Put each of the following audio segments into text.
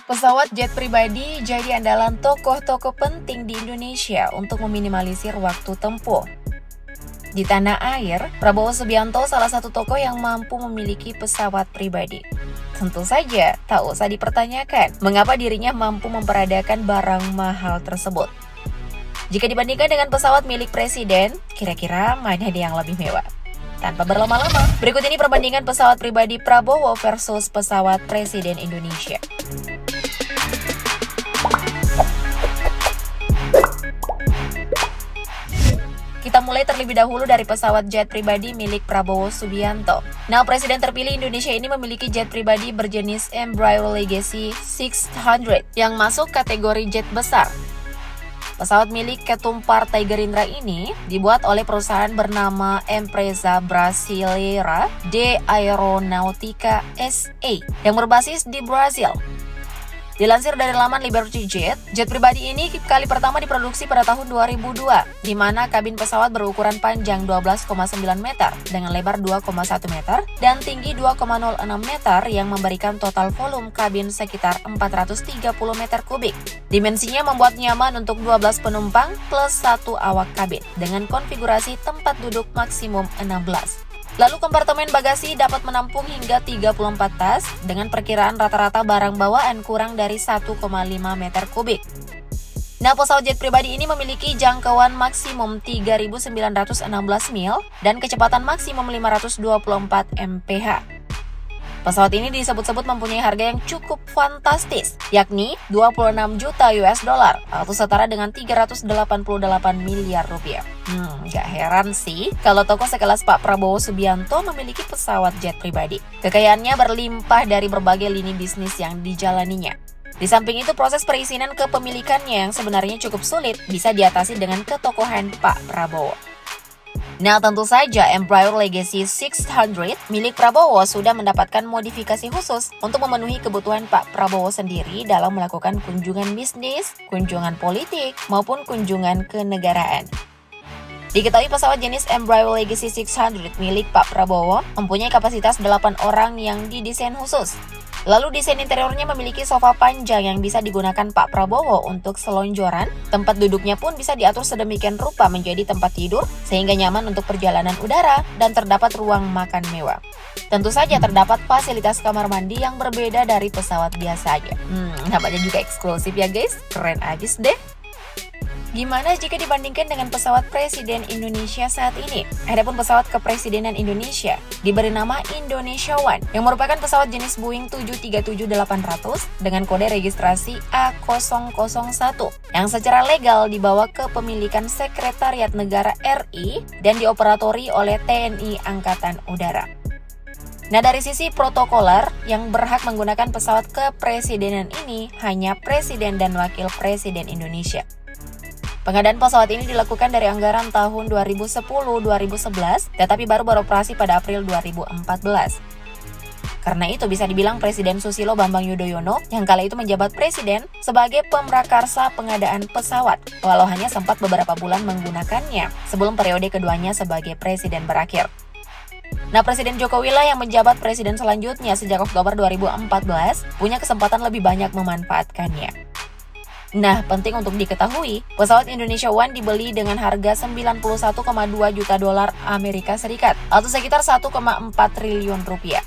Pesawat jet pribadi jadi andalan tokoh-tokoh penting di Indonesia untuk meminimalisir waktu tempuh. Di tanah air, Prabowo Subianto salah satu tokoh yang mampu memiliki pesawat pribadi. Tentu saja, tak usah dipertanyakan mengapa dirinya mampu memperadakan barang mahal tersebut. Jika dibandingkan dengan pesawat milik presiden, kira-kira mana yang lebih mewah? Tanpa berlama-lama, berikut ini perbandingan pesawat pribadi Prabowo versus pesawat presiden Indonesia. Kita mulai terlebih dahulu dari pesawat jet pribadi milik Prabowo Subianto. Nah, presiden terpilih Indonesia ini memiliki jet pribadi berjenis Embraer Legacy 600 yang masuk kategori jet besar. Pesawat milik Ketum Partai Gerindra ini dibuat oleh perusahaan bernama Empresa Brasileira de Aeronautica SA yang berbasis di Brasil. Dilansir dari laman Liberty Jet, jet pribadi ini kali pertama diproduksi pada tahun 2002, di mana kabin pesawat berukuran panjang 12,9 meter dengan lebar 2,1 meter dan tinggi 2,06 meter yang memberikan total volume kabin sekitar 430 meter kubik. Dimensinya membuat nyaman untuk 12 penumpang plus 1 awak kabin dengan konfigurasi tempat duduk maksimum 16. Lalu kompartemen bagasi dapat menampung hingga 34 tas dengan perkiraan rata-rata barang bawaan kurang dari 1,5 meter kubik. Nah, pesawat jet pribadi ini memiliki jangkauan maksimum 3.916 mil dan kecepatan maksimum 524 mph. Pesawat ini disebut-sebut mempunyai harga yang cukup fantastis, yakni 26 juta US dollar atau setara dengan 388 miliar rupiah. Gak heran sih kalau tokoh sekelas Pak Prabowo Subianto memiliki pesawat jet pribadi. Kekayaannya berlimpah dari berbagai lini bisnis yang dijalaninya. Di samping itu, proses perizinan kepemilikannya yang sebenarnya cukup sulit bisa diatasi dengan ketokohan Pak Prabowo. Nah, tentu saja Embraer Legacy 600 milik Prabowo sudah mendapatkan modifikasi khusus untuk memenuhi kebutuhan Pak Prabowo sendiri dalam melakukan kunjungan bisnis, kunjungan politik, maupun kunjungan kenegaraan. Diketahui pesawat jenis Embraer Legacy 600 milik Pak Prabowo mempunyai kapasitas 8 orang yang didesain khusus. Lalu desain interiornya memiliki sofa panjang yang bisa digunakan Pak Prabowo untuk selonjoran. Tempat duduknya pun bisa diatur sedemikian rupa menjadi tempat tidur sehingga nyaman untuk perjalanan udara dan terdapat ruang makan mewah. Tentu saja terdapat fasilitas kamar mandi yang berbeda dari pesawat biasanya. Nampaknya juga eksklusif ya guys, keren abis deh. Gimana jika dibandingkan dengan pesawat Presiden Indonesia saat ini? Adapun pesawat kepresidenan Indonesia diberi nama Indonesia One yang merupakan pesawat jenis Boeing 737-800 dengan kode registrasi A001 yang secara legal dibawa ke pemilikan Sekretariat Negara RI dan dioperatori oleh TNI Angkatan Udara. Nah, dari sisi protokoler, yang berhak menggunakan pesawat kepresidenan ini hanya Presiden dan Wakil Presiden Indonesia. Pengadaan pesawat ini dilakukan dari anggaran tahun 2010-2011, tetapi baru beroperasi pada April 2014. Karena itu bisa dibilang Presiden Susilo Bambang Yudhoyono yang kala itu menjabat presiden sebagai pemrakarsa pengadaan pesawat, walau hanya sempat beberapa bulan menggunakannya sebelum periode keduanya sebagai presiden berakhir. Nah, Presiden Jokowi lah yang menjabat presiden selanjutnya sejak Oktober 2014 punya kesempatan lebih banyak memanfaatkannya. Nah, penting untuk diketahui, pesawat Indonesia One dibeli dengan harga 91,2 juta dolar Amerika Serikat atau sekitar 1,4 triliun rupiah.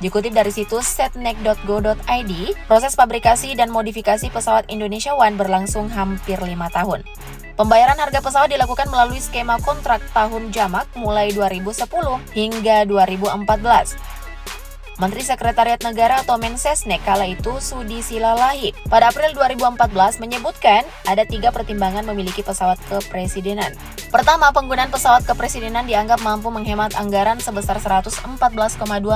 Dikutip dari situs setnek.go.id, proses pabrikasi dan modifikasi pesawat Indonesia One berlangsung hampir 5 tahun. Pembayaran harga pesawat dilakukan melalui skema kontrak tahun jamak mulai 2010 hingga 2014. Menteri Sekretariat Negara atau Mensesnek kala itu Sudi Silalahi pada April 2014 menyebutkan ada 3 pertimbangan memiliki pesawat kepresidenan. Pertama, penggunaan pesawat kepresidenan dianggap mampu menghemat anggaran sebesar 114,2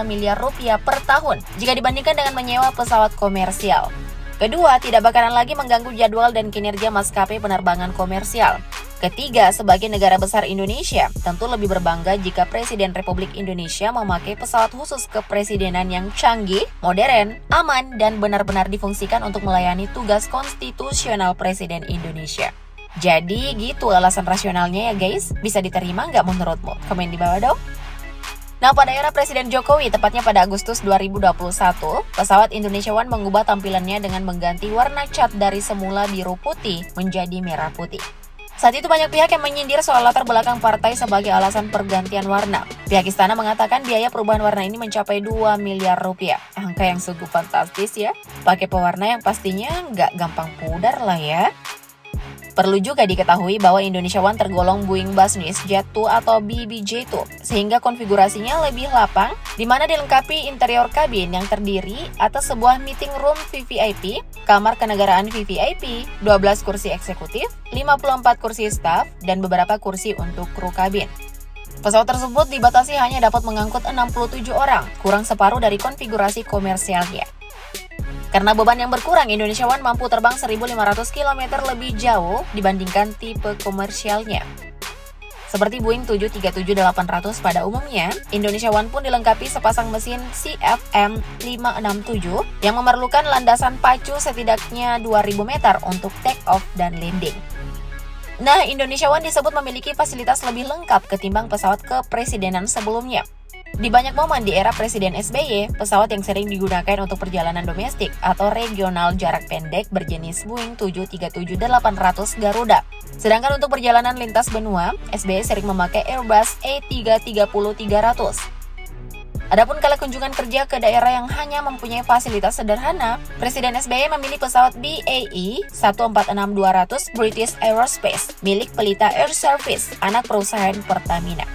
miliar rupiah per tahun jika dibandingkan dengan menyewa pesawat komersial. Kedua, tidak bakalan lagi mengganggu jadwal dan kinerja maskapai penerbangan komersial. Ketiga, sebagai negara besar Indonesia, tentu lebih berbangga jika Presiden Republik Indonesia memakai pesawat khusus kepresidenan yang canggih, modern, aman, dan benar-benar difungsikan untuk melayani tugas konstitusional Presiden Indonesia. Jadi gitu alasan rasionalnya ya guys, bisa diterima nggak menurutmu? Komen di bawah dong. Nah, pada era Presiden Jokowi, tepatnya pada Agustus 2021, pesawat Indonesia One mengubah tampilannya dengan mengganti warna cat dari semula biru putih menjadi merah putih. Saat itu banyak pihak yang menyindir soal latar belakang partai sebagai alasan pergantian warna. Pihak istana mengatakan biaya perubahan warna ini mencapai 2 miliar rupiah. Angka yang sungguh fantastis ya. Pakai pewarna yang pastinya nggak gampang pudar lah ya. Perlu juga diketahui bahwa Indonesia One tergolong Boeing Business Jet 2 atau BBJ2, sehingga konfigurasinya lebih lapang, di mana dilengkapi interior kabin yang terdiri atas sebuah meeting room VVIP, kamar kenegaraan VVIP, 12 kursi eksekutif, 54 kursi staff, dan beberapa kursi untuk kru kabin. Pesawat tersebut dibatasi hanya dapat mengangkut 67 orang, kurang separuh dari konfigurasi komersialnya. Karena beban yang berkurang, Indonesia One mampu terbang 1.500 km lebih jauh dibandingkan tipe komersialnya. Seperti Boeing 737-800 pada umumnya, Indonesia One pun dilengkapi sepasang mesin CFM567 yang memerlukan landasan pacu setidaknya 2.000 meter untuk take off dan landing. Nah, Indonesia One disebut memiliki fasilitas lebih lengkap ketimbang pesawat kepresidenan sebelumnya. Di banyak momen di era Presiden SBY, pesawat yang sering digunakan untuk perjalanan domestik atau regional jarak pendek berjenis Boeing 737-800 Garuda. Sedangkan untuk perjalanan lintas benua, SBY sering memakai Airbus A330-300. Adapun kala kunjungan kerja ke daerah yang hanya mempunyai fasilitas sederhana, Presiden SBY memilih pesawat BAE 146-200 British Aerospace milik Pelita Air Service, anak perusahaan Pertamina.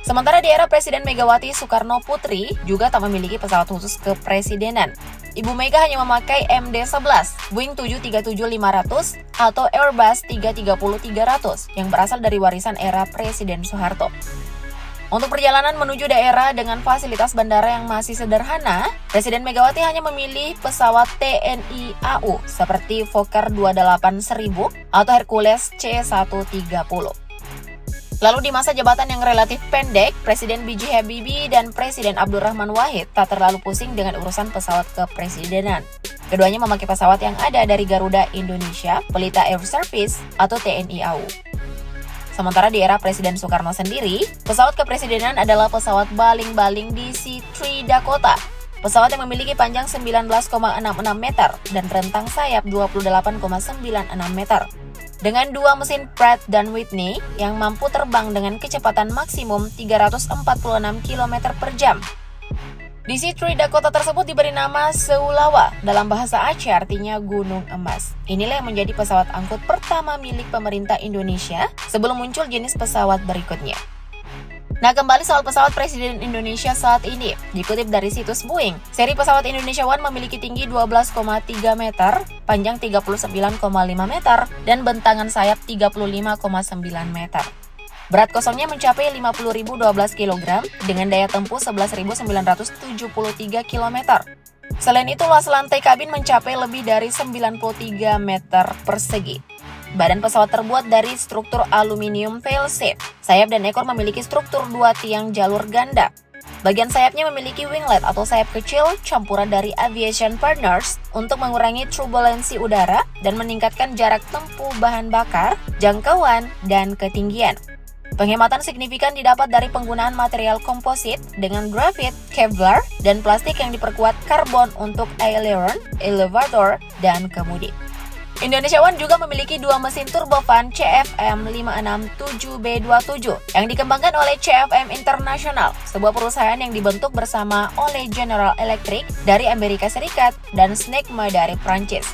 Sementara di era Presiden Megawati Soekarno Putri juga tak memiliki pesawat khusus kepresidenan. Ibu Mega hanya memakai MD-11, Boeing 737-500 atau Airbus 330-300 yang berasal dari warisan era Presiden Soeharto. Untuk perjalanan menuju daerah dengan fasilitas bandara yang masih sederhana, Presiden Megawati hanya memilih pesawat TNI AU seperti Fokker 28.1000 atau Hercules C-130. Lalu di masa jabatan yang relatif pendek, Presiden B.J. Habibie dan Presiden Abdurrahman Wahid tak terlalu pusing dengan urusan pesawat kepresidenan. Keduanya memakai pesawat yang ada dari Garuda Indonesia, Pelita Air Service, atau TNI AU. Sementara di era Presiden Soekarno sendiri, pesawat kepresidenan adalah pesawat baling-baling DC-3 Dakota. Pesawat yang memiliki panjang 19,66 meter dan rentang sayap 28,96 meter. Dengan dua mesin Pratt dan Whitney yang mampu terbang dengan kecepatan maksimum 346 km per jam. DC-3 Dakota tersebut diberi nama Seulawa, dalam bahasa Aceh artinya gunung emas. Inilah yang menjadi pesawat angkut pertama milik pemerintah Indonesia sebelum muncul jenis pesawat berikutnya. Nah, kembali soal pesawat Presiden Indonesia saat ini. Dikutip dari situs Boeing, seri pesawat Indonesia One memiliki tinggi 12,3 meter, panjang 39,5 meter, dan bentangan sayap 35,9 meter. Berat kosongnya mencapai 50.012 kg dengan daya tempuh 11.973 km. Selain itu, luas lantai kabin mencapai lebih dari 93 meter persegi. Badan pesawat terbuat dari struktur aluminium fail-safe. Sayap dan ekor memiliki struktur dua tiang jalur ganda. Bagian sayapnya memiliki winglet atau sayap kecil campuran dari Aviation Partners untuk mengurangi turbulensi udara dan meningkatkan jarak tempuh bahan bakar, jangkauan, dan ketinggian. Penghematan signifikan didapat dari penggunaan material komposit dengan grafit, Kevlar, dan plastik yang diperkuat karbon untuk aileron, elevator, dan kemudi. Indonesia One juga memiliki dua mesin turbofan CFM567B27 yang dikembangkan oleh CFM International, sebuah perusahaan yang dibentuk bersama oleh General Electric dari Amerika Serikat dan Snecma dari Prancis.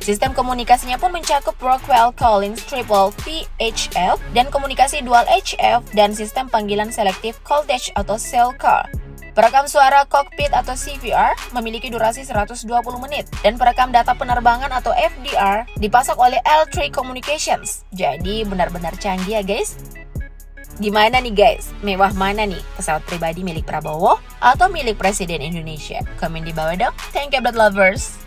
Sistem komunikasinya pun mencakup Rockwell Collins Triple VHF dan komunikasi Dual HF dan sistem panggilan selektif Call Dash atau Cell Call. Perekam suara kokpit atau CVR memiliki durasi 120 menit dan perekam data penerbangan atau FDR dipasok oleh L3 Communications. Jadi benar-benar canggih ya guys. Gimana nih guys? Mewah mana nih? Pesawat pribadi milik Prabowo atau milik Presiden Indonesia? Komen di bawah dong. Thank you blood lovers.